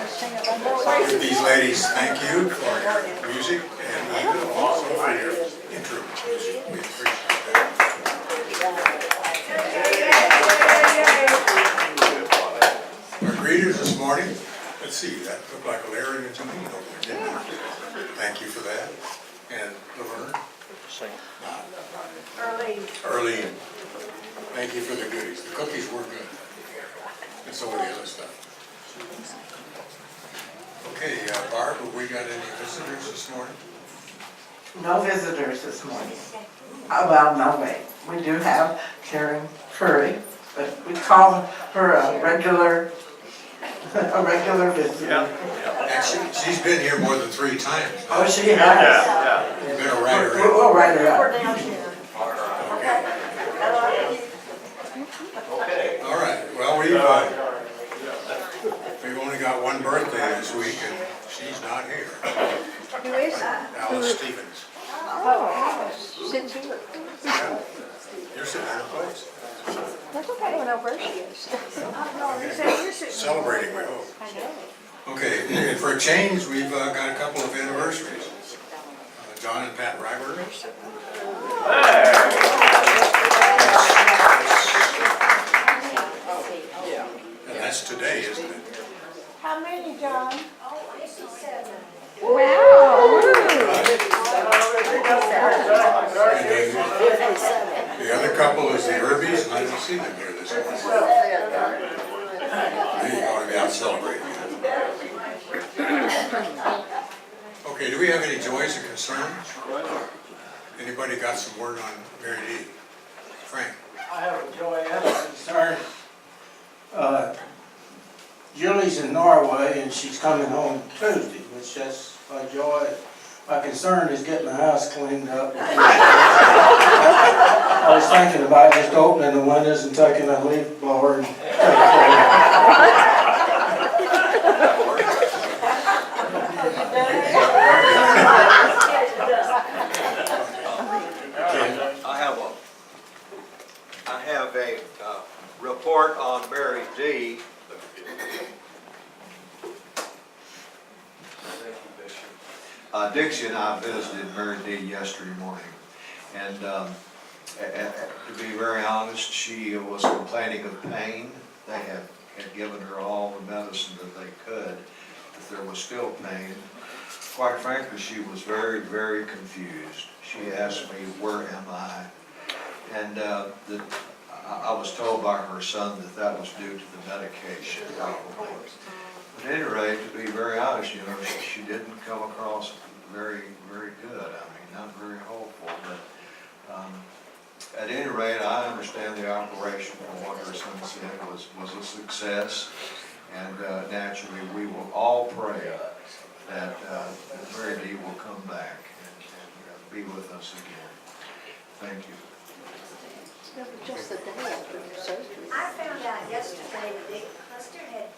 These ladies, thank you for your music and even also for your intro music. We appreciate that. Our greeters this morning, let's see, that looked like Larry and Janine over there, didn't it? Thank you for that. And Laverne? Early. Thank you for the goodies. The cookies were good. And so were the other stuff. Okay, Barb, have we got any visitors this morning? No visitors this morning. Well, no, wait. We do have Karen Curry, but we call her a regular visitor. Actually, she's been here more than 3 times. Oh, she has? You better write her in. We'll write her up. All right, well, we've only got one birthday this week, and she's not here. Who is that? Alice Stevens. Oh, since you were. Yeah. You're sitting in her place. That's okay, I know where she is. Celebrating, we hope. I know. Okay, and for a change, we've got a couple of anniversaries. John and Pat Ryberg. And that's today, isn't it? How many, John? And the other couple is the Irbies, and I don't see them here this morning. They ought to be out celebrating. Okay, do we have any joys or concerns? Anybody got some word on Mary D? Frank? I have a joy and a concern. Julie's in Norway and she's coming home Tuesday, which that's my joy. My concern is getting the house cleaned up. I was thinking about just opening the windows and taking a leaf blower and I have a report on Mary D. Dixie and I visited Mary D. yesterday morning, and to be very honest, she was complaining of pain. They had given her all the medicine that they could, but there was still pain. Quite frankly, she was very, very confused. She asked me, "Where am I?" And I was told by her son that was due to the medication, probably. But at any rate, to be very honest, she didn't come across very, very good. I mean, not very hopeful. But at any rate, I understand the operation from what her son said was a success. And naturally, we will all pray that Mary D will come back and be with us again. Thank you. It was just the day after the surgery. I found out yesterday that Dick Cluster had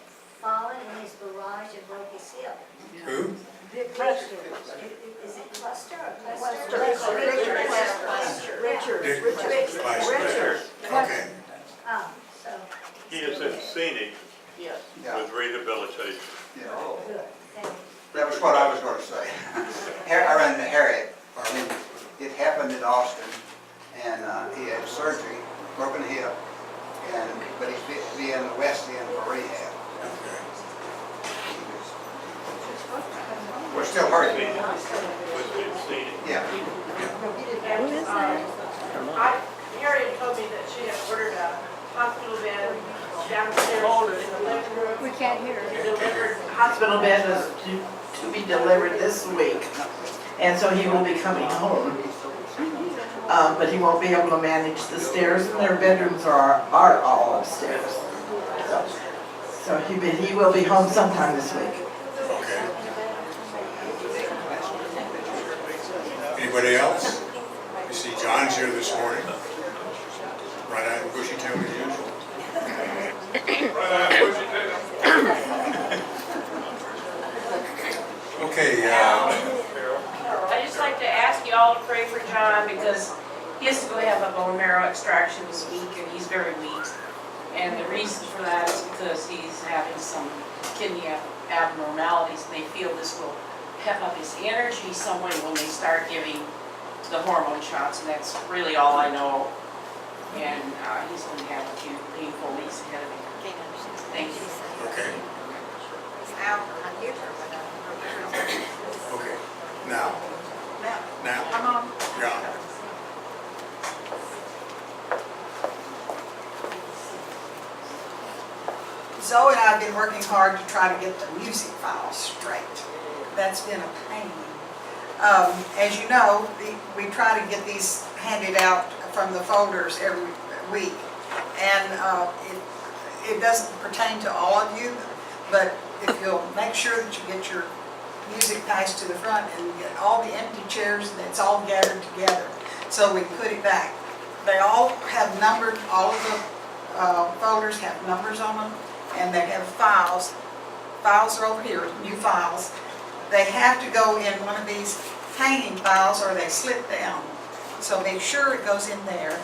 fallen in his garage and broke his hip. Who? Dick Cluster. Is it Cluster or Cluster? Dick Vice Richard. Okay. Oh, so, He is in scenic Yes. with rehabilitation. Oh. good, thank you. That was what I was going to say. I ran into Harriet. It happened in Austin, and he had surgery, broken hip, but he's be in the West End for rehab. We're still hurting. Was in scenic. Yeah. Who is that? Harriet told me that she had ordered a hospital bed downstairs in the living room. We can't hear her. Delivered. Hospital bed is to be delivered this week, and so he will be coming home. But he won't be able to manage the stairs, and their bedrooms are all upstairs. So he will be home sometime this week. Okay. Anybody else? You see John's here this morning. Right out of Bushytown as usual. Okay, I'd just like to ask you all to pray for John because he has to go have a bone marrow extraction this week and he's very weak. And the reason for that is because he's having some kidney abnormalities, and they feel this will pep up his energy some way when they start giving the hormone shots, and that's really all I know. And he's going to have a few painful weeks ahead of him. Thank you. Okay, okay. Now, Come on. John. Zoe and I have been working hard to try to get the music files straight. That's been a pain. As you know, we try to get these handed out from the folders every week. And it doesn't pertain to all of you, but if you'll make sure that you get your music passed to the front and get all the empty chairs and it's all gathered together so we can put it back. They all have numbered, all of the folders have numbers on them, and they have files. Files are over here, new files. They have to go in one of these hanging files or they slip down. So make sure it goes in there,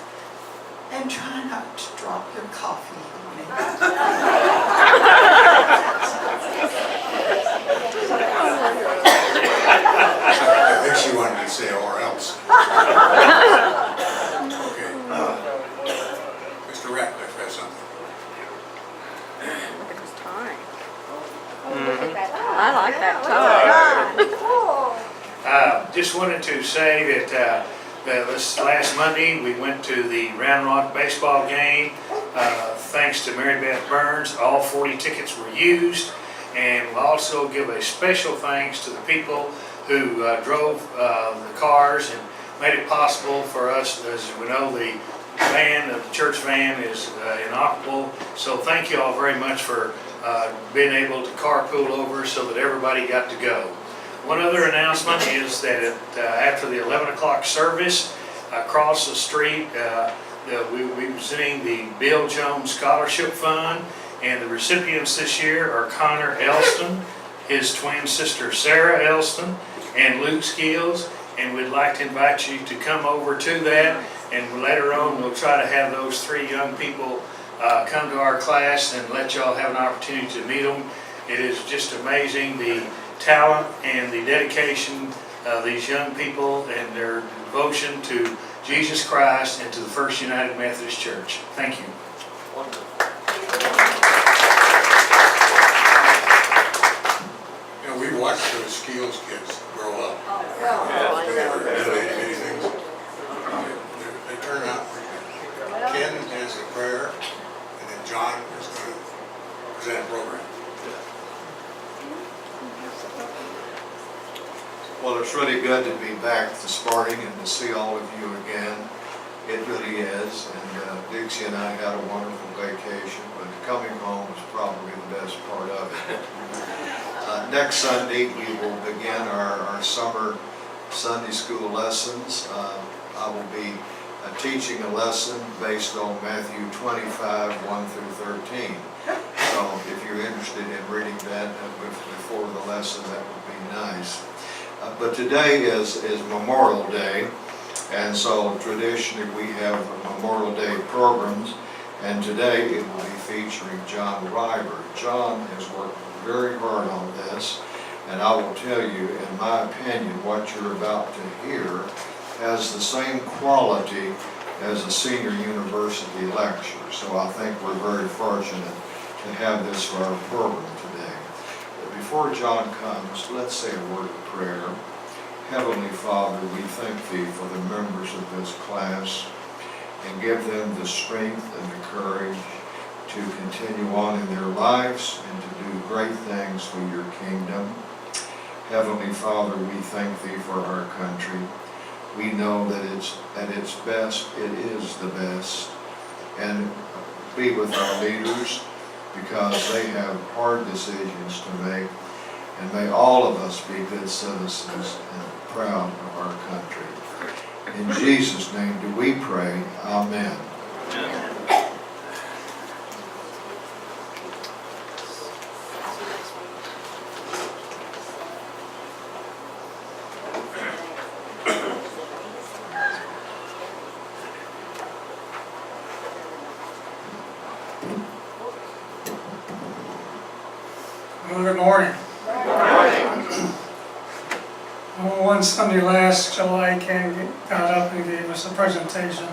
and try not to drop your coffee on it. I think she wanted to say or else. Okay. Mr. Ratcliffe has something. Look at this time. I like that time. Just wanted to say that this last Monday, we went to the Round Rock baseball game. Thanks to Mary Beth Burns, all 40 tickets were used. And we'll also give a special thanks to the people who drove the cars and made it possible for us. As we know, the church van is inoperable. So thank you all very much for being able to carpool over so that everybody got to go. One other announcement is that after the 11 o'clock service, across the street, we'll be presenting the Bill Jones Scholarship Fund, and the recipients this year are Connor Elston, his twin sister Sarah Elston, and Luke Skills, and we'd like to invite you to come over to that, and later on we'll try to have those three young people come to our class and let y'all have an opportunity to meet them. It is just amazing the talent and the dedication of these young people and their devotion to Jesus Christ and to the First United Methodist Church. Thank you. You know, we watched those Skills kids grow up. They were innovative, many things. They turn out pretty good. Ken has a prayer, and then John is going to present a program. Well, it's really good to be back to Sparting and to see all of you again. It really is. And Dixie and I had a wonderful vacation, but coming home was probably the best part of it. Next Sunday, we will begin our summer Sunday school lessons. I will be teaching a lesson based on Matthew 25, 1 through 13. So if you're interested in reading that before the lesson, that would be nice. But today is Memorial Day, and so traditionally we have Memorial Day programs, and today it will be featuring John Ryber. John has worked very hard on this, and I will tell you, in my opinion, what you're about to hear has the same quality as a senior university lecture. So I think we're very fortunate to have this for our program today. Before John comes, let's say a word of prayer. Heavenly Father, we thank Thee for the members of this class and give them the strength and the courage to continue on in their lives and to do great things for Your kingdom. Heavenly Father, we thank Thee for our country. We know that at its best, it is the best. And be with our leaders, because they have hard decisions to make, and may all of us be good citizens and proud of our country. In Jesus' name do we pray, Amen. Well, good morning. Well, one Sunday last July, Ken got up and gave us a presentation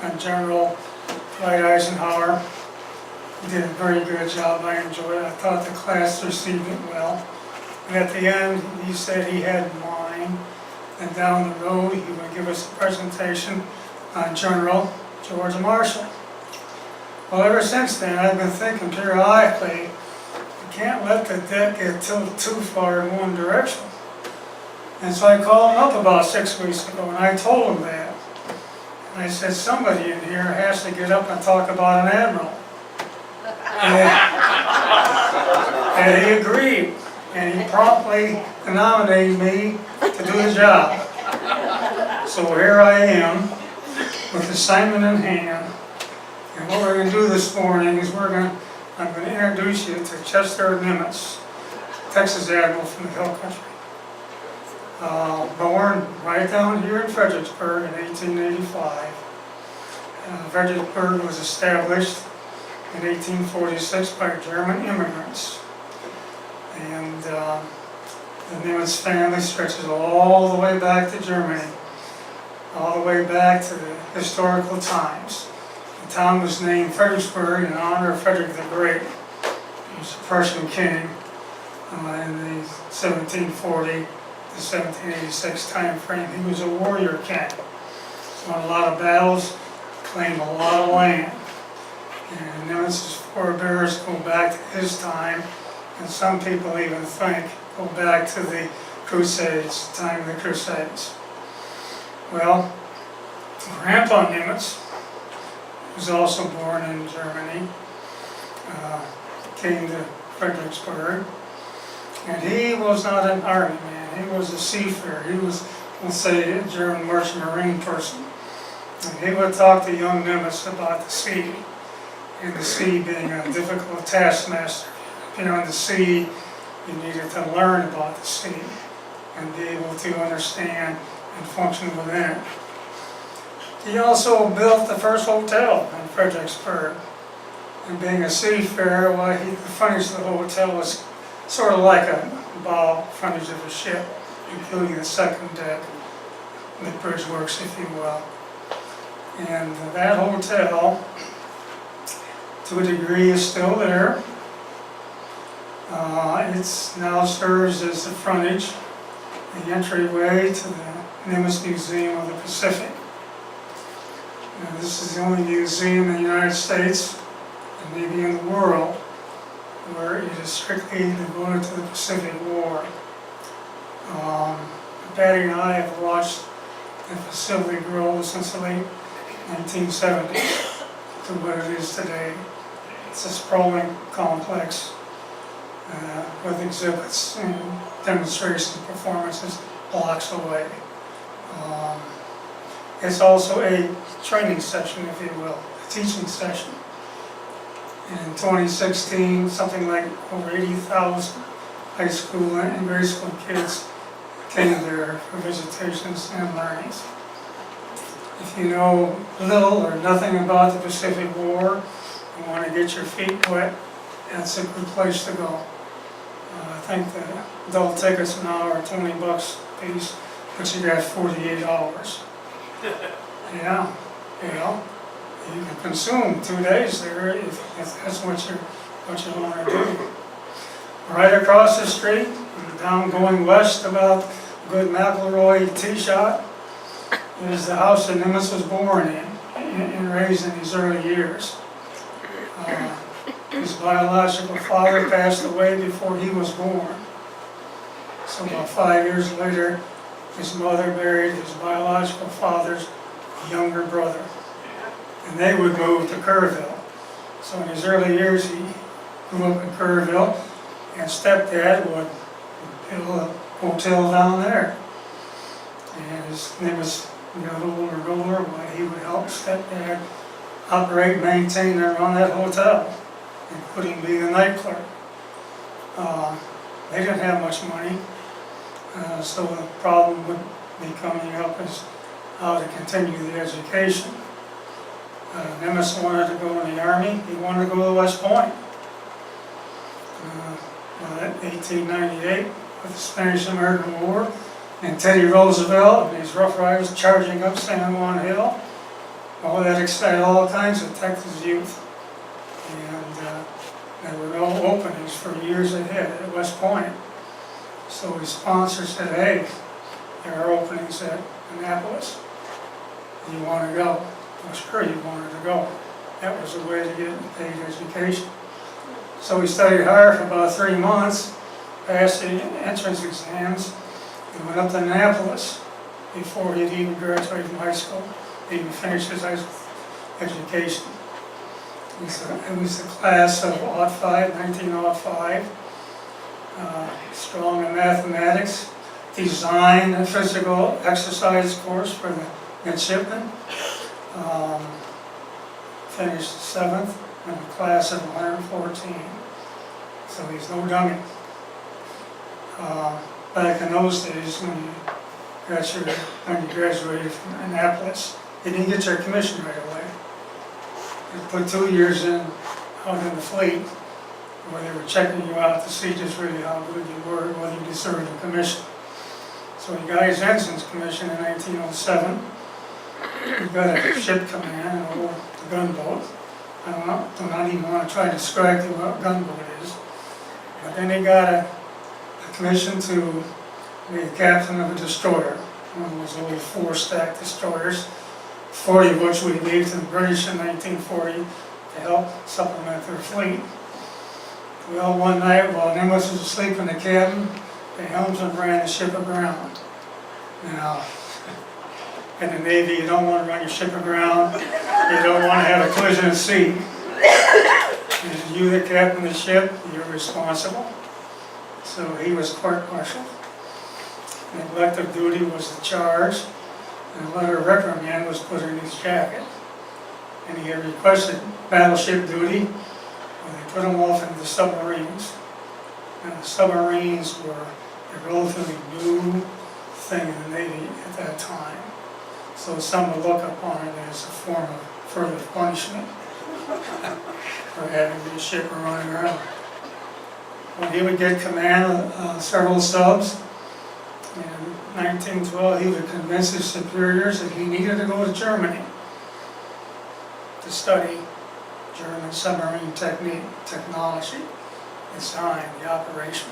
on General Dwight Eisenhower. He did a very good job. I enjoyed it. I thought the class received it well. And at the end, he said he had in mind that down the road he would give us a presentation on General George Marshall. Well, ever since then, I've been thinking periodically, you can't let the deck get tilted too far in one direction. And so I called him up about 6 weeks ago and I told him that. And I said, somebody in here has to get up and talk about an admiral. And he agreed. And he promptly nominated me to do the job. So here I am with the assignment in hand. And what we're going to do this morning is I'm going to introduce you to Chester Nimitz, Texas Admiral from the Hill Country. Born right down here in Fredericksburg in 1885. Fredericksburg was established in 1846 by German immigrants. And the Nimitz family stretches all the way back to Germany, all the way back to the historical times. The town was named Fredericksburg in honor of Frederick the Great. He was a Prussian king in the 1740 to 1786 time frame. He was a warrior king. Won a lot of battles, claimed a lot of land. And Nimitz's forebears go back to his time, and some people even think go back to the Crusades, the time of the Crusades. Well, Grandpa Nimitz was also born in Germany, came to Fredericksburg, and he was not an army man, he was a seafarer. He was, we'll say, a German merchant marine person. And he would talk to young Nimitz about the sea, and the sea being a difficult taskmaster. If you're on the sea, you needed to learn about the sea and be able to understand and function within it. He also built the first hotel in Fredericksburg. And being a seafarer, well, the frontage of the hotel was sort of like a bow frontage of a ship, including the second deck, the bridge works, if you will. And that hotel, to a degree, is still there. It now serves as the frontage, the entryway to the Nimitz Museum of the Pacific. Now, this is the only museum in the United States, and maybe in the world, where it is strictly devoted to the Pacific War. Patty and I have watched the facility grow since the late 1970s to what it is today. It's a sprawling complex with exhibits and demonstrations and performances blocks away. It's also a training session, if you will, a teaching session. In 2016, something like over 80,000 high school and grade school kids came there for visitations and learnings. If you know little or nothing about the Pacific War, you want to get your feet wet, that's a good place to go. I think the adult tickets now are $20 a piece, but you got 48 hours. Yeah, you know, you can consume 2 days there if that's what you want to do. Right across the street, down going west about good McElroy tee shot, is the house that Nimitz was born in and raised in his early years. His biological father passed away before he was born. So about 5 years later, his mother married his biological father's younger brother. And they would move to Kerrville. So in his early years, he grew up in Kerrville, and stepdad would build a hotel down there. And his name was got older and older, but he would help stepdad operate, maintain, and run that hotel, including being a night clerk. They didn't have much money, so the problem would be coming up is how to continue the education. Nimitz wanted to go in the Army, he wanted to go to West Point. In 1898, with the Spanish-American War, and Teddy Roosevelt and his Rough Riders charging up San Juan Hill. All that excited all kinds of Texas youth. And there were no openings for years ahead at West Point. So his sponsor said, hey, there are openings at Annapolis. You want to go? Well, sure, he wanted to go. That was a way to get a paid education. So he studied hard for about 3 months, passed the entrance exams, and went up to Annapolis before he'd even graduated from high school, even finished his high school education. It was the class of 1905, strong in mathematics, design and physical exercise course for the midshipmen. Finished 7th in a class of 114, so he's no dummy. Back in those days, when you graduated from Annapolis, you didn't get your commission right away. You put 2 years in, out in the fleet, where they were checking you out to see just really how good you were, whether you deserved a commission. So he got his ensign's commission in 1907. He got a ship command, an old gunboat. I do not even want to try to describe to you what a gunboat is. But then he got a commission to be a captain of a destroyer, one of those old 4-stack destroyers, 40 of which we gave to the British in 1940 to help supplement their fleet. Well, one night while Nimitz was asleep in the cabin, the helmsman ran the ship aground. Now, in the Navy, you don't want to run your ship aground. You don't want to have a collision at sea. And you, the captain of the ship, you're responsible. So he was court-martialed. Neglect of duty was the charge, and a letter of reprimand was put in his jacket. And he had requested battleship duty, and they put him off into the submarines. And the submarines were a relatively new thing in the Navy at that time. So some would look upon it as a form of further punishment for having the ship running around. When he would get command of several subs, in 1912 he would convince his superiors that he needed to go to Germany to study German submarine technology, design, the operation,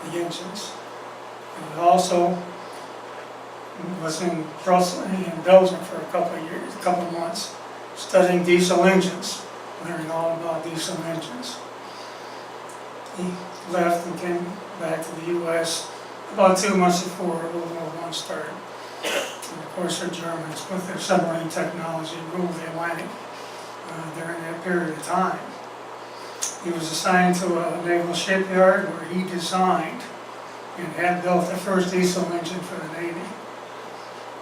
the engines. And he also was in Belgium for a couple of months, studying diesel engines, learning all about diesel engines. He left and came back to the U.S. about 2 months before World War I started. And of course the Germans, with their submarine technology, ruled the Atlantic during that period of time. He was assigned to a naval shipyard where he designed and had built the first diesel engine for the Navy.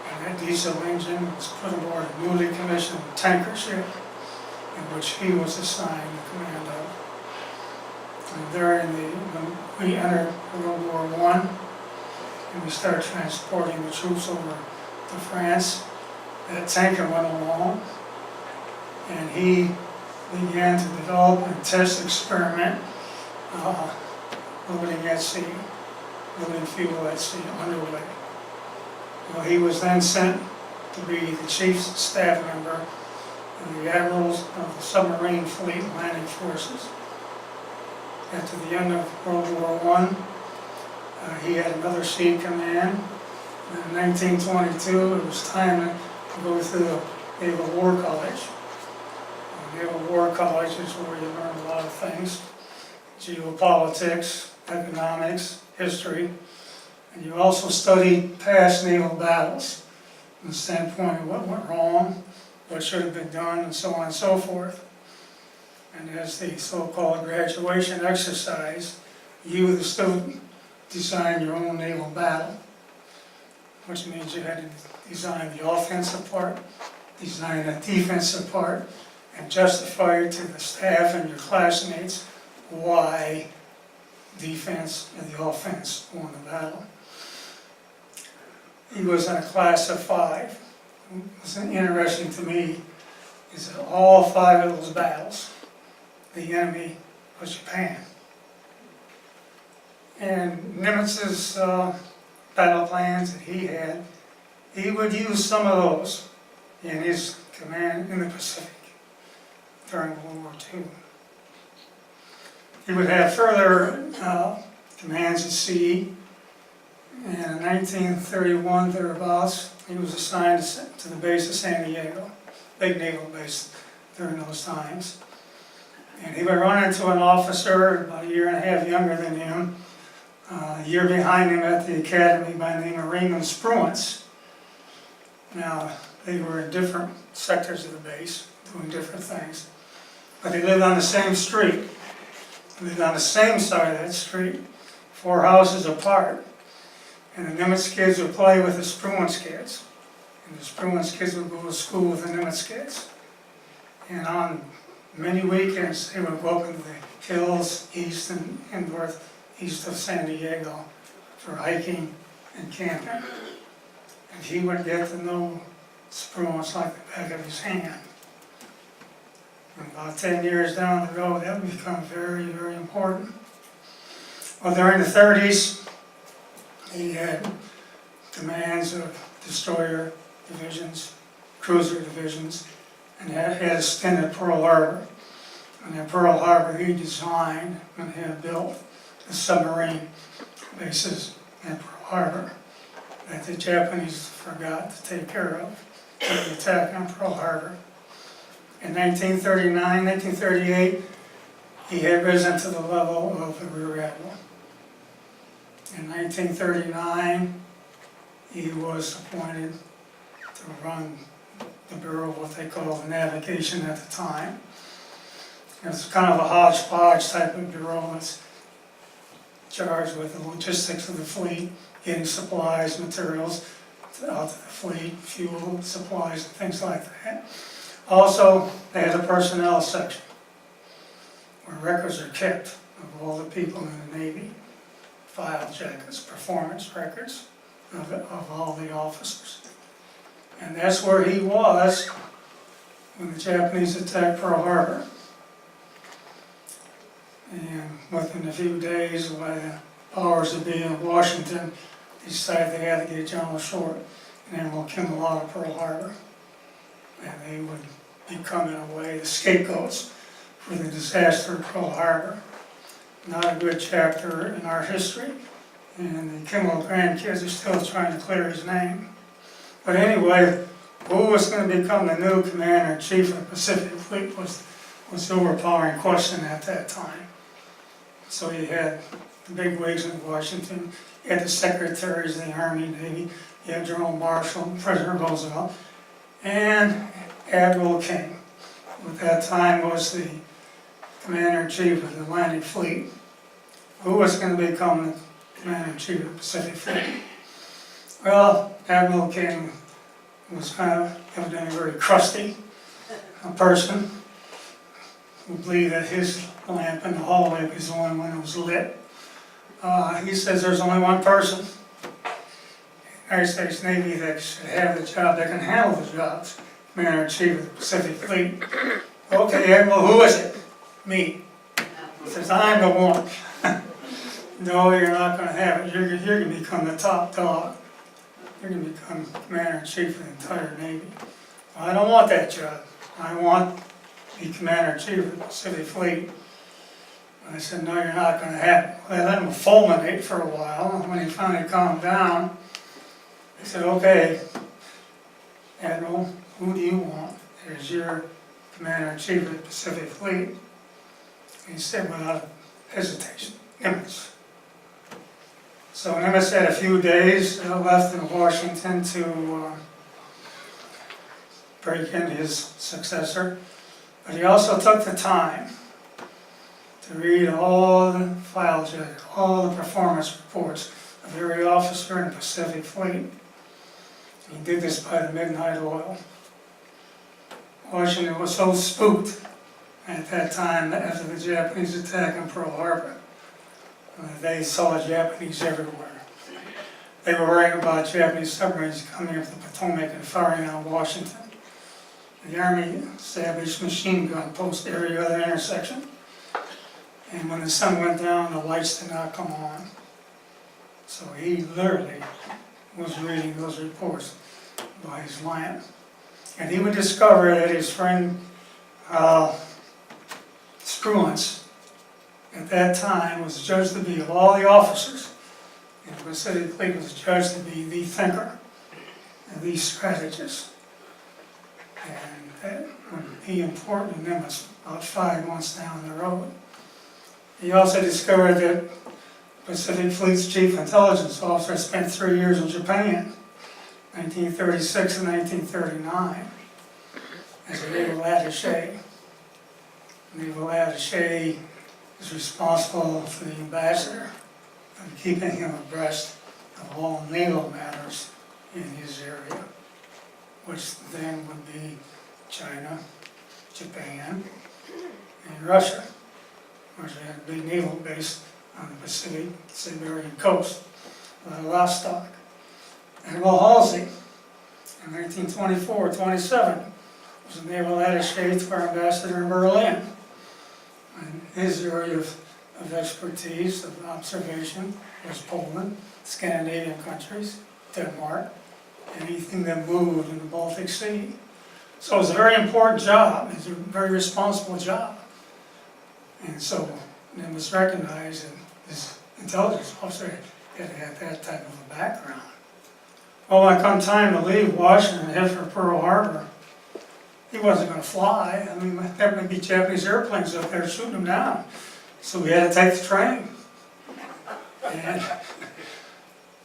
And that diesel engine was put aboard a newly commissioned tanker ship in which he was assigned the command of. And when we entered World War I, and we started transporting the troops over to France, that tanker went along, and he began to develop and test experiment loading at sea, loading fuel at sea, underway. Well, he was then sent to be the chief staff member of the admirals of the submarine fleet landing forces. After the end of World War I, he had another sea command. In 1922, it was time to go through the Naval War College. The Naval War College is where you learn a lot of things: geopolitics, economics, history, and you also study past naval battles from the standpoint of what went wrong, what should have been done, and so on and so forth. And as the so-called graduation exercise, you, the student, design your own naval battle, which means you had to design the offensive part, design the defensive part, and justify to the staff and your classmates why defense and the offense won the battle. He was in a class of 5. It was interesting to me is that all 5 of those battles, the enemy was Japan. And Nimitz's battle plans that he had, he would use some of those in his command in the Pacific during World War II. He would have further commands at sea, and in 1931 thereabouts, he was assigned to the base of San Diego, big naval base during those times. And he would run into an officer about a year and a half younger than him, a year behind him at the academy by the name of Raymond Spruance. Now, they were in different sectors of the base, doing different things, but they lived on the same street. They lived on the same side of that street, 4 houses apart. And the Nimitz kids would play with the Spruance kids, and the Spruance kids would go to school with the Nimitz kids. And on many weekends, they would go up into the hills east and northeast of San Diego for hiking and camping. And he would get to know Spruance like the back of his hand. And about 10 years down the road, that would become very, very important. Well, during the 30s, he had commands of destroyer divisions, cruiser divisions, and had a stint at Pearl Harbor. And at Pearl Harbor, he designed and had built the submarine bases at Pearl Harbor that the Japanese forgot to take care of in the attack on Pearl Harbor. In 1939, 1938, he had risen to the level of a rear admiral. In 1939, he was appointed to run the Bureau of what they call the navigation at the time. It was kind of a hodgepodge type of bureau. It's charged with the logistics of the fleet, getting supplies, materials out to the fleet, fuel, supplies, and things like that. Also, they had a personnel section where records are kept of all the people in the Navy, file jackets, performance records of all the officers. And that's where he was when the Japanese attacked Pearl Harbor. And within a few days, by the powers that be in Washington, they decided they had to get General Short and Admiral Kimball out of Pearl Harbor. And they would become, in a way, the scapegoats for the disaster of Pearl Harbor. Not a good chapter in our history, and the Kimball grandkids are still trying to clear his name. But anyway, who was going to become the new commander-in-chief of the Pacific Fleet was the overpowering question at that time. So you had the big wigs in Washington, you had the secretaries of the Army, Navy, you had General Marshall, President Roosevelt, and Admiral King, who at that time was the commander-in-chief of the Atlantic Fleet. Who was going to become the commander-in-chief of the Pacific Fleet? Well, Admiral King was kind of evidently very crusty, a person who believed that his lamp in the hallway was the only one that was lit. He says there's only one person in the United States Navy that should have the job, that can handle the jobs, commander-in-chief of the Pacific Fleet. Okay, Admiral, who is it? Me. He says, I'm the one. No, you're not going to have it. You're going to become the top dog. You're going to become commander-in-chief of the entire Navy. I don't want that job. I want to be commander-in-chief of the Pacific Fleet. I said, no, you're not going to have it. Well, I let him fulminate for a while. And when he finally calmed down, he said, okay, Admiral, who do you want as your commander-in-chief of the Pacific Fleet? And he said without hesitation, Nimitz. So Nimitz had a few days left in Washington to break in his successor, but he also took the time to read all the file jackets, all the performance reports of every officer in the Pacific Fleet. He did this by the midnight oil. Washington was so spooked at that time after the Japanese attack on Pearl Harbor. They saw Japanese everywhere. They were worrying about Japanese submarines coming up the Potomac and firing on Washington. the Army established machine gun post every other intersection. And when the sun went down, the lights did not come on. So he literally was reading those reports by his lamp. And he would discover that his friend Struance, at that time, was judged to be, of all the officers in the Pacific Fleet, was judged to be the thinker and the strategist. And that would be important to Nimitz about 5 months down the road. He also discovered that Pacific Fleet's chief intelligence officer spent 3 years in Japan, 1936 and 1939, as a naval attaché. Naval attaché is responsible for the ambassador and keeping him abreast of all naval matters in his area, which then would be China, Japan, and Russia, which had a big naval base on the Pacific Siberian coast, Vladivostok. Admiral Halsey, in 1924-27, was a naval attaché to our ambassador in Berlin. And his area of expertise, of observation, was Poland, Scandinavian countries, Denmark, anything that moved in the Baltic Sea. So it was a very important job. It's a very responsible job. And so it was recognized that this intelligence officer had had that type of a background. Well, when it come time to leave Washington and head for Pearl Harbor, he wasn't going to fly. I mean, there might be Japanese airplanes up there shooting him down. So we had to take the train.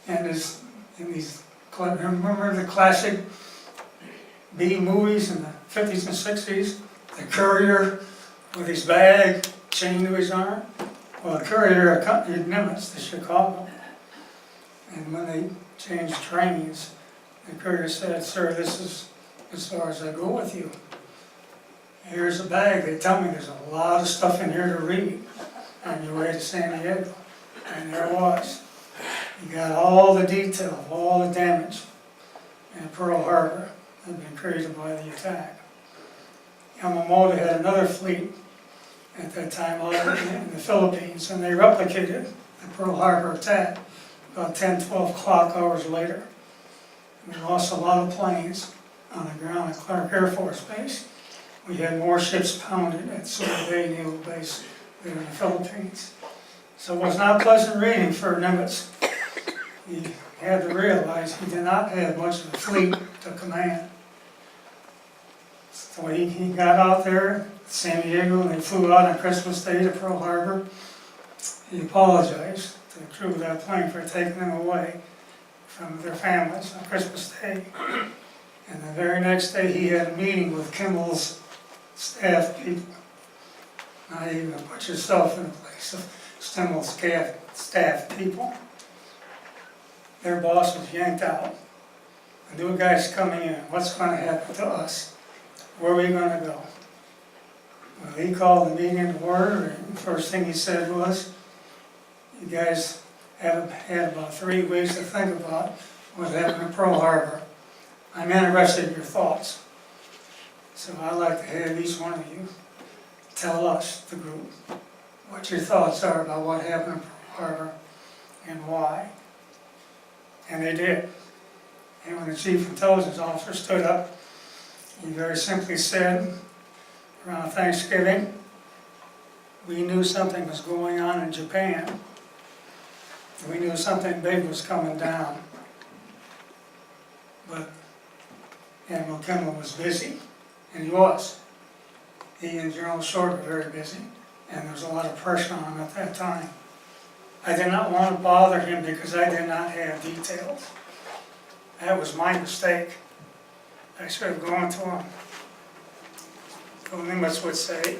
And in these, remember the classic B movies in the 50s and 60s? The courier with his bag chained to his arm? Well, the courier accompanied Nimitz to Chicago. And when they changed trains, the courier said, "Sir, this is as far as I go with you. Here's a bag. They tell me there's a lot of stuff in here to read on your way to San Diego." And there was. You got all the detail of all the damage in Pearl Harbor that had been created by the attack. Yamamoto had another fleet at that time out in the Philippines, and they replicated the Pearl Harbor attack about 10, 12 clock hours later. We lost a lot of planes on the ground at Clark Air Force Base. We had more ships pounded at Seward Bay Naval Base than in the Philippines. So it was not pleasant reading for Nimitz. He had to realize he did not have much of a fleet to command. So he got out there, San Diego, and they flew out on Christmas Day to Pearl Harbor. He apologized to the crew of that plane for taking them away from their families on Christmas Day. And the very next day he had a meeting with Kimmel's staff people. Now you're going to put yourself in the place of Kimmel's staff people. Their boss was yanked out. The new guy's coming in. What's going to happen to us? Where are we going to go? Well, he called the meeting to order, and the first thing he said was, "You guys have had about 3 weeks to think about what happened in Pearl Harbor. I'm interested in your thoughts. So I'd like to have each one of you tell us, the group, what your thoughts are about what happened in Pearl Harbor and why." And they did. And when the chief intelligence officer stood up, he very simply said, around Thanksgiving, we knew something was going on in Japan. We knew something big was coming down. But Admiral Kimmel was busy, and he was. He and General Short were very busy, and there was a lot of pressure on him at that time. I did not want to bother him because I did not have details. That was my mistake. I should have gone to him. Bill Nimitz would say,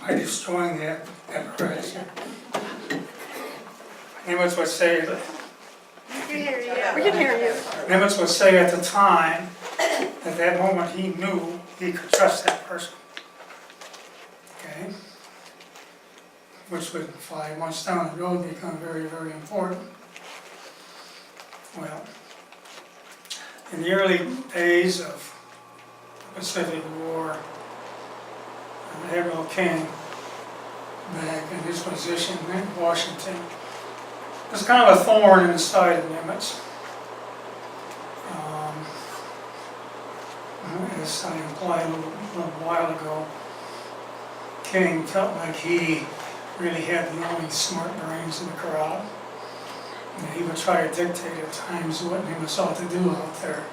by destroying the apparatus. Nimitz would say, We can hear you. Nimitz would say at the time, at that moment he knew he could trust that person. Okay? Which would 5 months down the road become very, very important. Well, in the early days of Pacific War, Admiral King back in his position in Washington. It was kind of a thorn in the side of Nimitz. As I implied a little while ago, King felt like he really had the only smart brains in the crowd. And he would try to dictate at times what Nimitz ought to do out there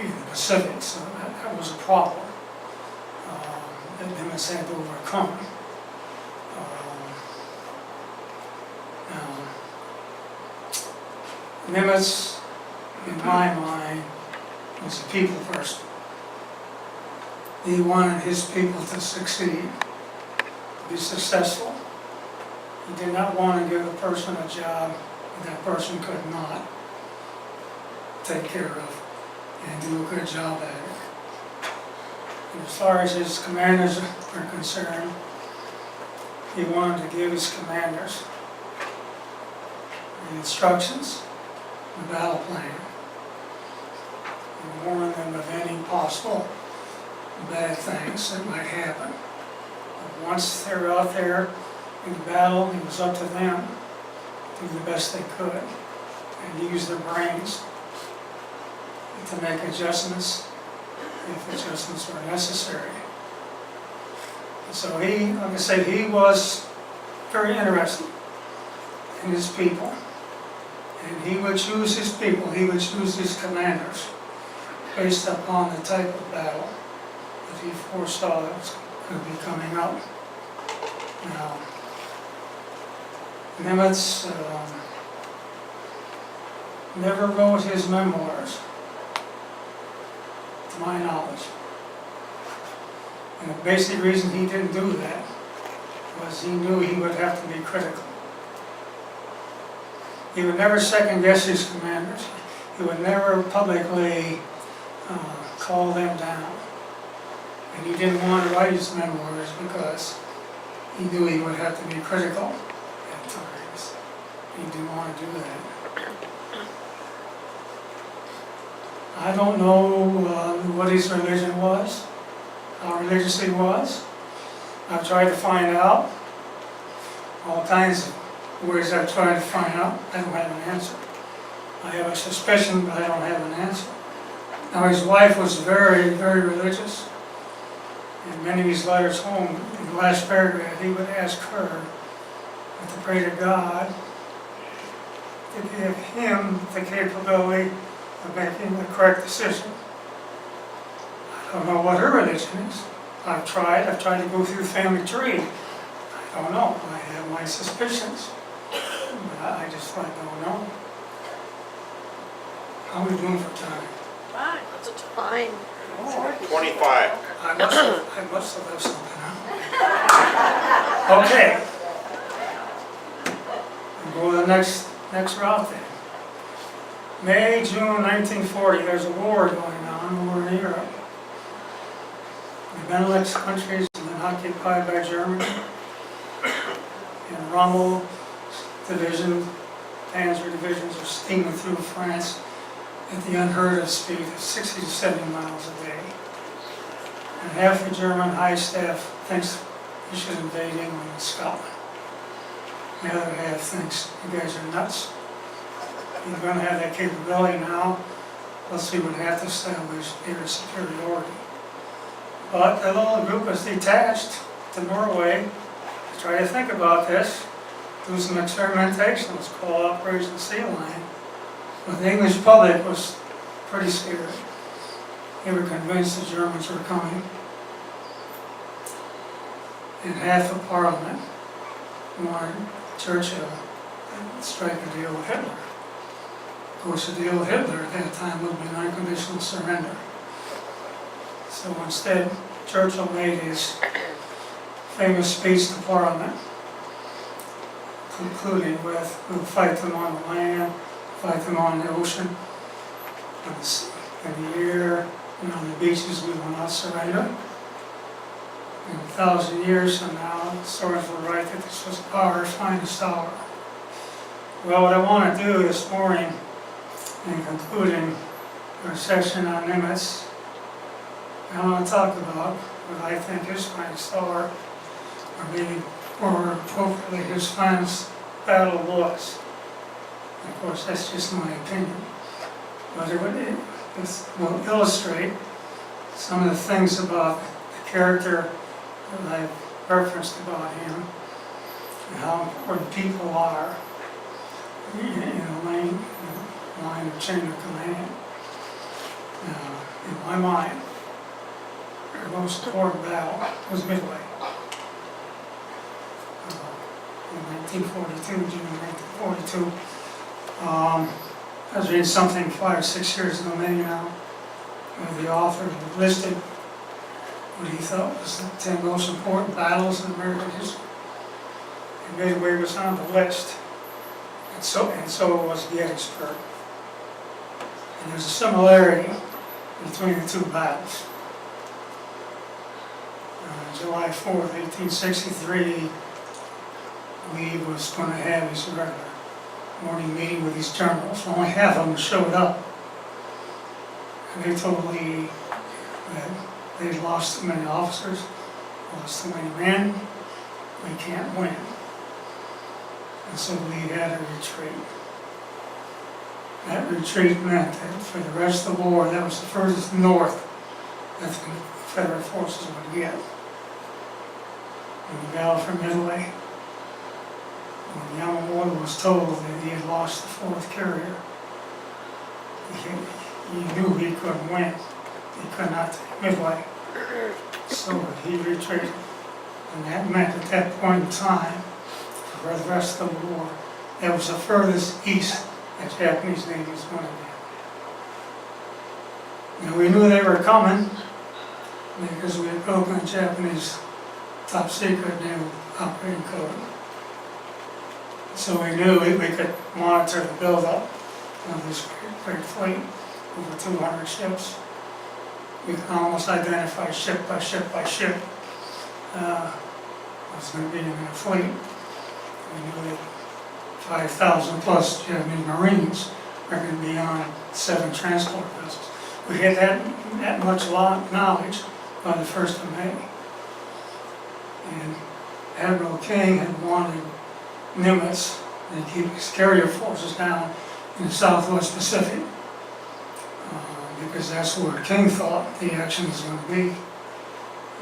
in the Pacific, so that was a problem that Nimitz had to overcome. Nimitz, in my mind, was a people person. He wanted his people to succeed, to be successful. He did not want to give a person a job that person could not take care of and do a good job at it. And as far as his commanders are concerned, he wanted to give his commanders the instructions, the battle plan, and warn them of any possible bad things that might happen. But once they're out there in the battle, it was up to them to do the best they could and use their brains to make adjustments if adjustments were necessary. And so he, like I said, he was very interested in his people. And he would choose his people, he would choose his commanders based upon the type of battle that he foresaw that was going to be coming up. Now, Nimitz never wrote his memoirs, to my knowledge. And the basic reason he didn't do that was he knew he would have to be critical. He would never second guess his commanders. He would never publicly call them down. And he didn't want to write his memoirs because he knew he would have to be critical at times. He didn't want to do that. I don't know what his religion was, how religious he was. I've tried to find out all kinds of ways I've tried to find out. I don't have an answer. I have a suspicion, but I don't have an answer. Now his wife was very, very religious. In many of his letters home, in the last paragraph, he would ask her to pray to God to give him the capability of making the correct decision. I don't know what her religion is. I've tried to go through the family tree. I don't know. I have my suspicions. But I just don't know. How are we doing for time? Fine. It's fine. 25. I must have left something out. Okay. We'll go to the next route then. May, June 1940, there's a war going on over in Europe. The Benelux countries have been occupied by Germany. And Rommel division, Panzer divisions are steaming through France at the unheard of speed of 60 to 70 miles a day. And half the German high staff thinks we should invade England and Scotland. The other half thinks you guys are nuts. You're going to have that capability now, plus we would have to establish air superiority. But the little group is detached to Norway to try to think about this, do some experimentation. It's called Operation Sea Lion. But the English public was pretty scared. They were convinced the Germans were coming. And half of Parliament wanted Churchill to strike a deal with Hitler. Of course, the deal with Hitler at that time would have been unconditional surrender. So instead, Churchill made his famous speech to Parliament, concluding with, we'll fight them on the land, fight them on the ocean, in the air, and on the beaches we will not surrender. And 1,000 years from now, the stories will write that this was our finest hour. Well, what I want to do this morning, in concluding our session on Nimitz, I want to talk about what I think his finest are, or maybe more appropriately, his finest battle was. Of course, that's just my opinion. But it will illustrate some of the things about the character that I've referenced about him, and how important people are in a line of chain of command. In my mind, the most important battle was Midway. In 1942, June 1942. I was reading something 5 or 6 years ago, maybe now, where the author had listed what he thought was the 10 most important battles in American history. And Midway was on the list, and so was Gettysburg. And there's a similarity between the two battles. July 4th, 1863, Lee was going to have his regular morning meeting with his generals. Only half of them showed up. And they told Lee that they'd lost too many officers, lost too many men, we can't win. And so Lee had to retreat. That retreat meant that for the rest of the war, that was the furthest north that the Confederate forces would get. In the battle for Midway, when Yamamoto was told that he had lost the 4th carrier, he knew he couldn't win. He could not take Midway. So he retreated. And that meant at that point in time, for the rest of the war, that was the furthest east the Japanese Navy was going to get. Now we knew they were coming because we had broken the Japanese top secret naval operating code. So we knew we could monitor the buildup of this great fleet, over 200 ships. We could almost identify ship by ship by ship what's going to be in that fleet. We knew that 5,000 plus Japanese Marines are going to be on 7 transport vessels. We had that much knowledge by the 1st of May. And Admiral King had wanted Nimitz to keep his carrier forces down in the Southwest Pacific because that's where King thought the action was going to be.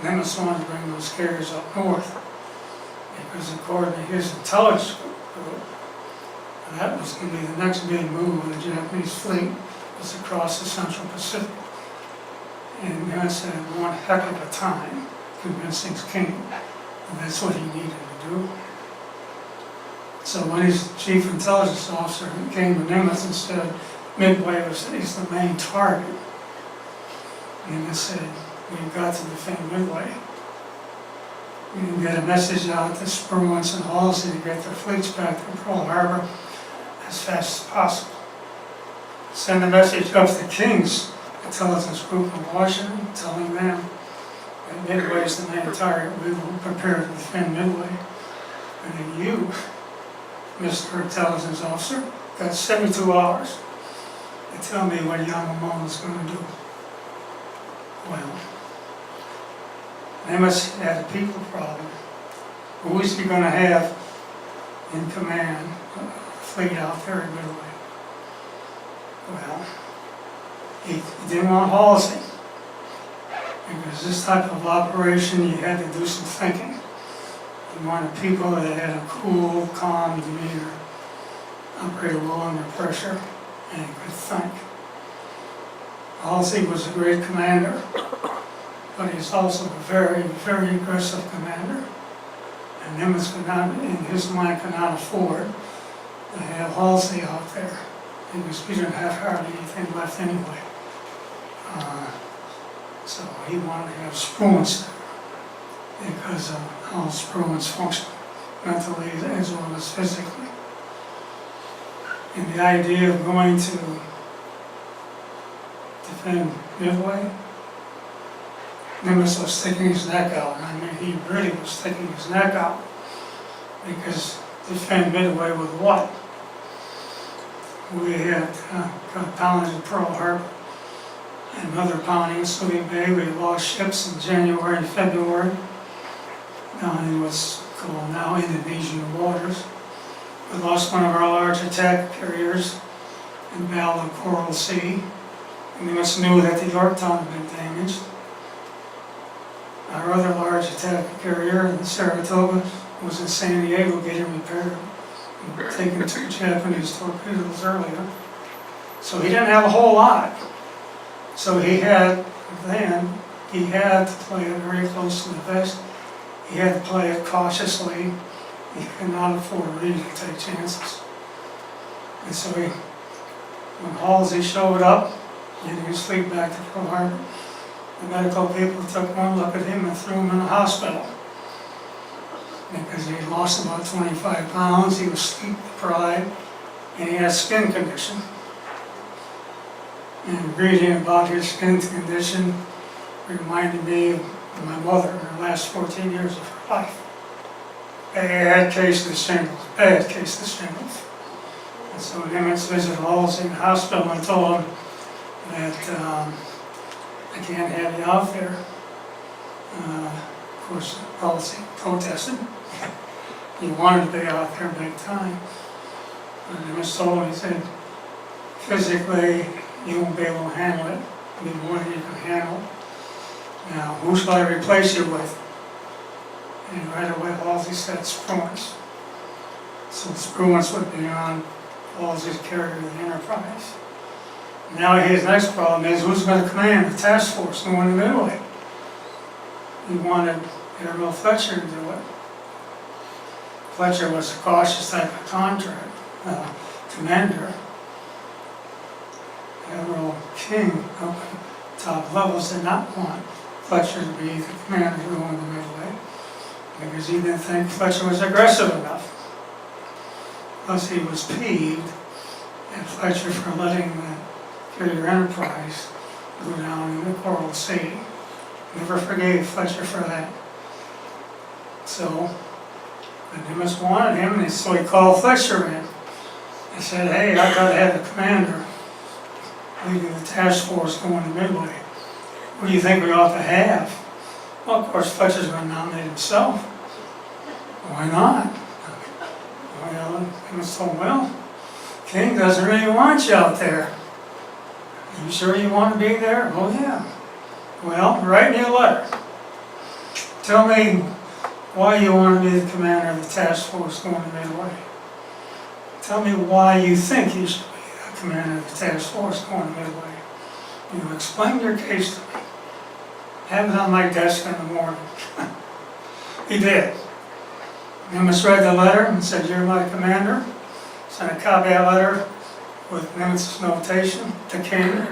Nimitz wanted to bring those carriers up north because according to his intelligence group, that was going to be the next big move of the Japanese fleet was across the Central Pacific. And Nimitz had one heck of a time convincing King. And that's what he needed to do. So when his chief intelligence officer came to Nimitz and said Midway is the main target, Nimitz said, we've got to defend Midway. We can get a message out to Spruance and Halsey to get their fleets back to Pearl Harbor as fast as possible. Send a message up to King's intelligence group in Washington telling them that Midway is the main target. We will prepare to defend Midway. And then you, Mr. Intelligence Officer, got 72 hours to tell me what Yamamoto is going to do. Well, Nimitz had a people problem. Who is he going to have in command of the fleet out there in Midway? Well, he didn't want Halsey. Because this type of operation, you had to do some thinking. You wanted people that had a cool, calm demeanor, operate well under pressure, and could think. Halsey was a great commander, but he's also a very, very aggressive commander. And Nimitz could not, in his mind, could not afford to have Halsey out there because we didn't have hardly anything left anyway. So he wanted to have Spruance there because of how Spruance functioned mentally as well as physically. And the idea of going to defend Midway, Nimitz was sticking his neck out. I mean, he really was sticking his neck out because defend Midway with what? We had got down to Pearl Harbor. and other pounding in Swimming Bay. We lost ships in January and February down in what's called now Indonesian waters. We lost one of our large attack carriers in the Battle of Coral Sea. And we must knew that the Georgetown had been damaged. Our other large attack carrier, the Saratoga, was in San Diego getting repaired. We'd taken 2 Japanese torpedoes earlier. So he didn't have a whole lot. So he had to play it very close to the vest. He had to play it cautiously. He could not afford really to take chances. And so when Halsey showed up, getting his fleet back to Pearl Harbor, the medical people took one look at him and threw him in the hospital. Because he had lost about 25 pounds, he was sleep deprived, and he had a skin condition. And reading about his skin condition reminded me of my mother in her last 14 years of her life. Bad case of shingles, bad case of shingles. And so Nimitz visited Halsey in the hospital and told him that I can't have you out there. Of course, Halsey protested. He wanted to be out there big time. And Nimitz told him, he said, physically, you won't be able to handle it. It'll be more than you can handle. Now, who shall I replace you with? And right away, Halsey said Spruance. So Spruance would be on Halsey's carrier, the Enterprise. Now his next problem is, who's going to command the task force going to Midway? He wanted Admiral Fletcher to do it. Fletcher was a cautious type of contract commander. Admiral King, up at top levels, did not want Fletcher to be the commander going to Midway, because he didn't think Fletcher was aggressive enough. Plus he was peeved at Fletcher for letting the carrier Enterprise go down in the Coral Sea. Never forgave Fletcher for that. So, the Nimitz wanted him, and so he called Fletcher in and said, hey, I've got to have the commander leading the task force going to Midway. What do you think we ought to have? Well, of course, Fletcher's going to nominate himself. Why not? Well, Nimitz told him, well, King doesn't really want you out there. Are you sure you want to be there? Oh, yeah. Well, write me a letter. Tell me why you want to be the commander of the task force going to Midway. Tell me why you think you should be the commander of the task force going to Midway. You know, explain your case to me. Have it on my desk in the morning. He did. Nimitz read the letter and said, you're my commander. Sent a copy of that letter with Nimitz's notation to King.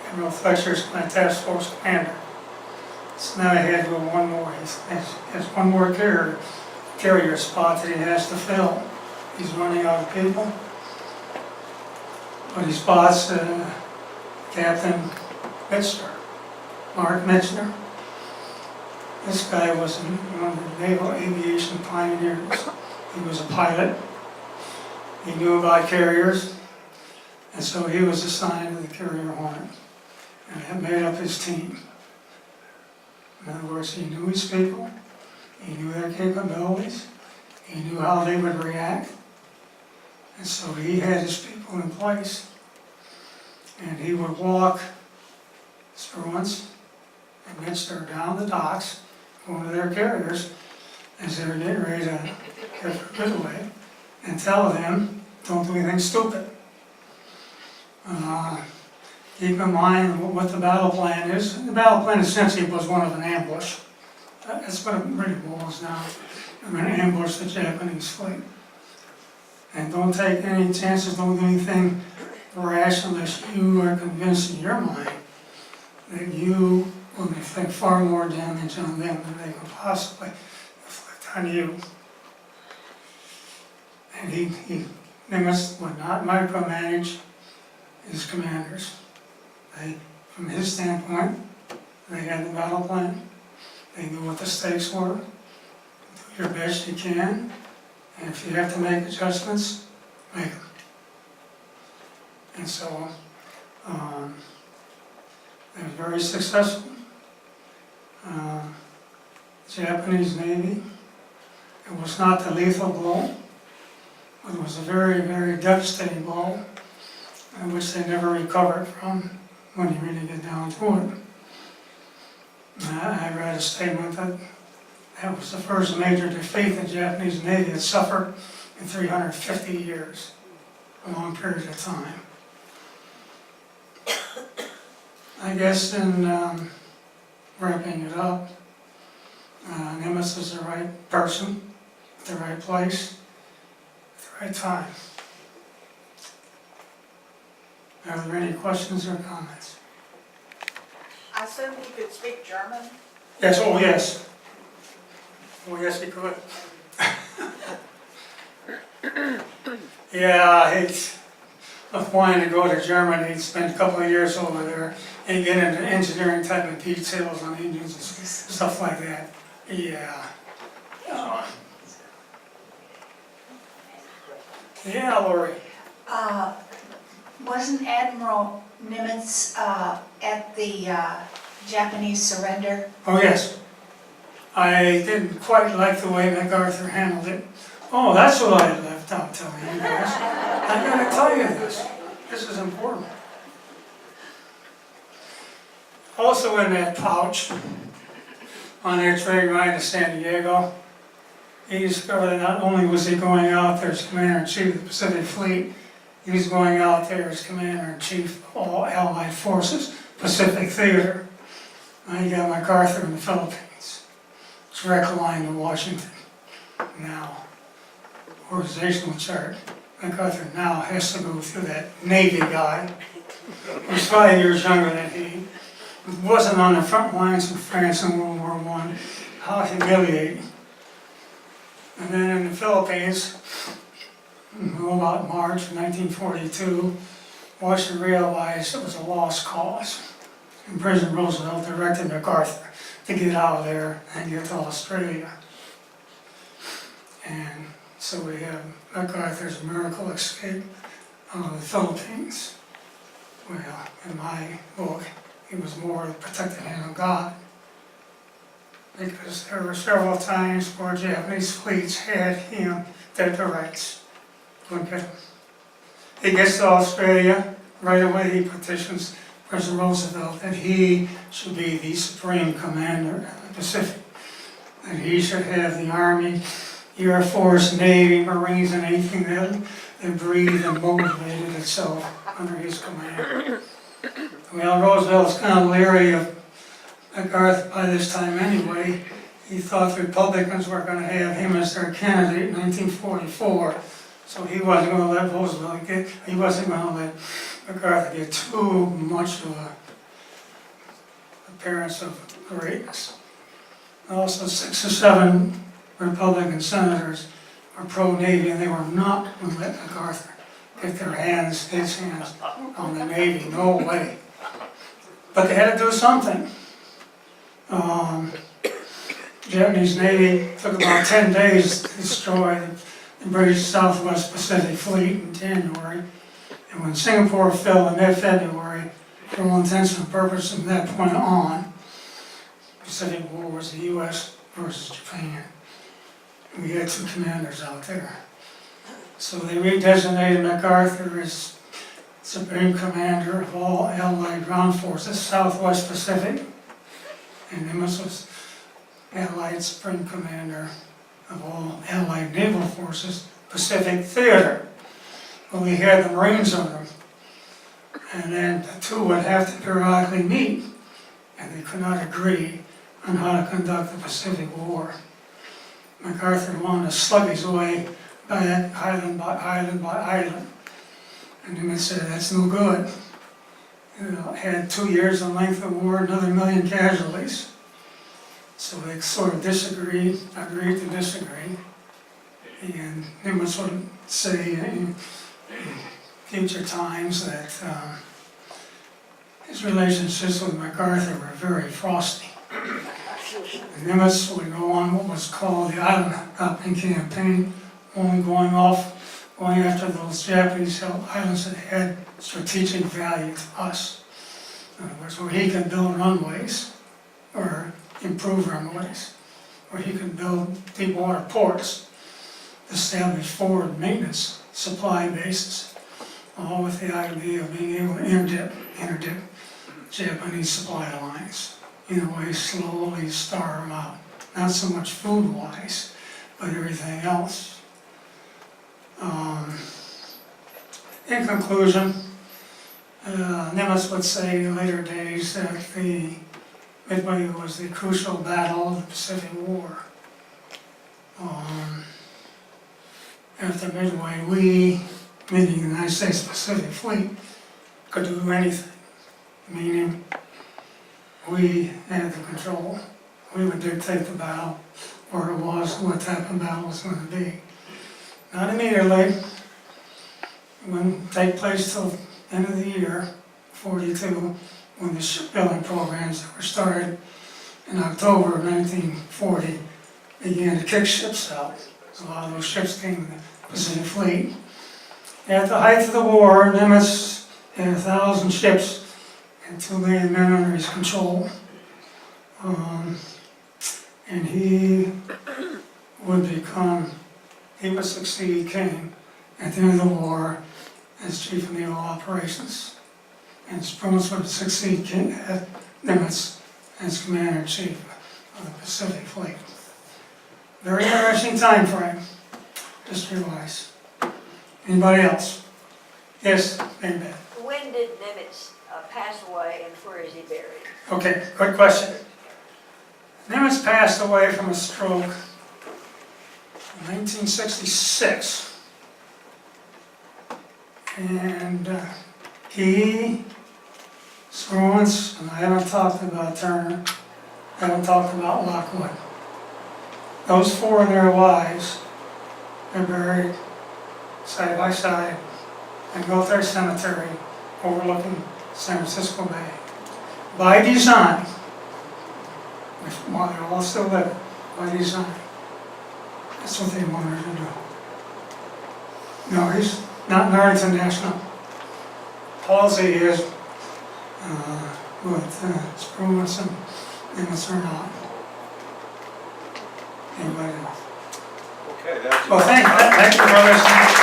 Admiral Fletcher's my task force commander. So now he had to go one more. He has one more carrier spot that he has to fill. He's running out of people. But he spots Captain Mitzner, Mark Mitzner. This guy was one of the naval aviation pioneers. He was a pilot. He knew about carriers. And so he was assigned to the carrier Hornet. And that made up his team. In other words, he knew his people. He knew their capabilities. He knew how they would react. And so he had his people in place. And he would walk Spruance and Mitzner down the docks, going to their carriers, as they were getting ready to get their Midway, and tell them, don't do anything stupid. Keep in mind what the battle plan is. The battle plan essentially was one of an ambush. That's what it really boils down to. An ambush the Japanese fleet. And don't take any chances, don't do anything rash unless you are convinced in your mind that you will inflict far more damage on them than they can possibly inflict on you. And Nimitz would not micromanage his commanders. From his standpoint, they had the battle plan. They knew what the stakes were. Do your best you can, and if you have to make adjustments, make them. And so, They were very successful. Japanese Navy. It was not the lethal blow, but it was a very, very devastating blow, which they never recovered from when you really get down to it. I read a statement that that was the first major defeat the Japanese Navy had suffered in 350 years, a long period of time. I guess in wrapping it up, Nimitz is the right person, at the right place, at the right time. Are there any questions or comments? I assume he could speak German? Yes, oh yes. Oh yes, he could. Yeah, he's applying to go to Germany, spend a couple of years over there, and get into engineering type of details on engines and stuff like that. Yeah. Yeah, Lori. Wasn't Admiral Nimitz at the Japanese surrender? Oh, yes. I didn't quite like the way MacArthur handled it. Oh, that's what I had left out telling you guys. I gotta tell you this. This is important. Also in that pouch, on their train ride to San Diego, he discovered that not only was he going out there as Commander-in-Chief of the Pacific Fleet, he was going out there as Commander-in-Chief of all Allied Forces, Pacific Theater. Now you got MacArthur in the Philippines, direct line to Washington. Now, organizational chart, MacArthur now has to go through that Navy guy, who's 5 years younger than he, wasn't on the front lines of France in World War I. How humiliating. And then in the Philippines, about March of 1942, Washington realized it was a lost cause. And President Roosevelt directed MacArthur to get out of there and get to Australia. And so we have MacArthur's miracle escape out of the Philippines. Well, in my book, he was more the protected hand of God. Because there were several times where Japanese fleets had him dead to rights. Couldn't get him. He gets to Australia, right away he petitions President Roosevelt that he should be the Supreme Commander of the Pacific. That he should have the Army, Air Force, Navy, Marines, and anything that breathed and motivated itself under his command. Well, Roosevelt's kind of leery of MacArthur by this time anyway. He thought the Republicans were going to have him as their candidate in 1944. So he wasn't going to let Roosevelt he wasn't going to let MacArthur get too much of a appearance of greatness. Also, 6 or 7 Republican senators were pro-Navy, and they were not going to let MacArthur get his hands on the Navy. No way. But they had to do something. Japanese Navy took about 10 days to destroy the British Southwest Pacific Fleet in January. And when Singapore fell in mid-February, for all intents and purposes from that point on, the Pacific War was the U.S. versus Japan. And we had 2 commanders out there. So they redesignated MacArthur as Supreme Commander of all Allied Ground Forces, Southwest Pacific. And Nimitz was Allied Supreme Commander of all Allied Naval Forces, Pacific Theater. Well, we had the Marines on them. And then the 2 would have to periodically meet, and they could not agree on how to conduct the Pacific War. MacArthur wanted to slug his way back island by island by island. And Nimitz said, that's no good. You know, had 2 years in length of war, another 1 million casualties. So they sort of agreed to disagree. And Nimitz would say in future times that his relationships with MacArthur were very frosty. And Nimitz would go on what was called the Island Hopping Campaign, only going after those Japanese islands that had strategic value to us. In other words, where he can build runways or improve runways, or he can build deep water ports, establish forward maintenance supply bases, all with the idea of being able to interdict Japanese supply lines. In a way, slowly starve them out. Not so much food-wise, but everything else. In conclusion, Nimitz would say in later days that the Midway was the crucial battle of the Pacific War. After Midway, we, meaning the United States Pacific Fleet, could do anything. Meaning, we had the control. We would dictate the battle, where it was, what type of battle was going to be. Not immediately. It wouldn't take place till the end of the year, 42, when the shipbuilding programs that were started in October of 1940 began to kick ships out. A lot of those ships came to the Pacific Fleet. At the height of the war, Nimitz had 1,000 ships and 2 million men under his control. And he would succeed King at the end of the war as Chief of Naval Operations. And Spruance would succeed King at Nimitz as Commander-in-Chief of the Pacific Fleet. Very interesting time frame, history-wise. Anybody else? Yes, David. When did Nimitz pass away and where is he buried? Okay, good question. Nimitz passed away from a stroke in 1966. And he, Spruance, and I haven't talked about Turner, I haven't talked about Lockwood. Those 4 and their wives are buried side by side in Gulfport Cemetery overlooking San Francisco Bay. By design, while they're all still living, by design. That's what they wanted to do. No, he's not in Arlington National. Halsey is, but Spruance and Nimitz are not. Anybody else? Okay, that's. Well, thank you for listening.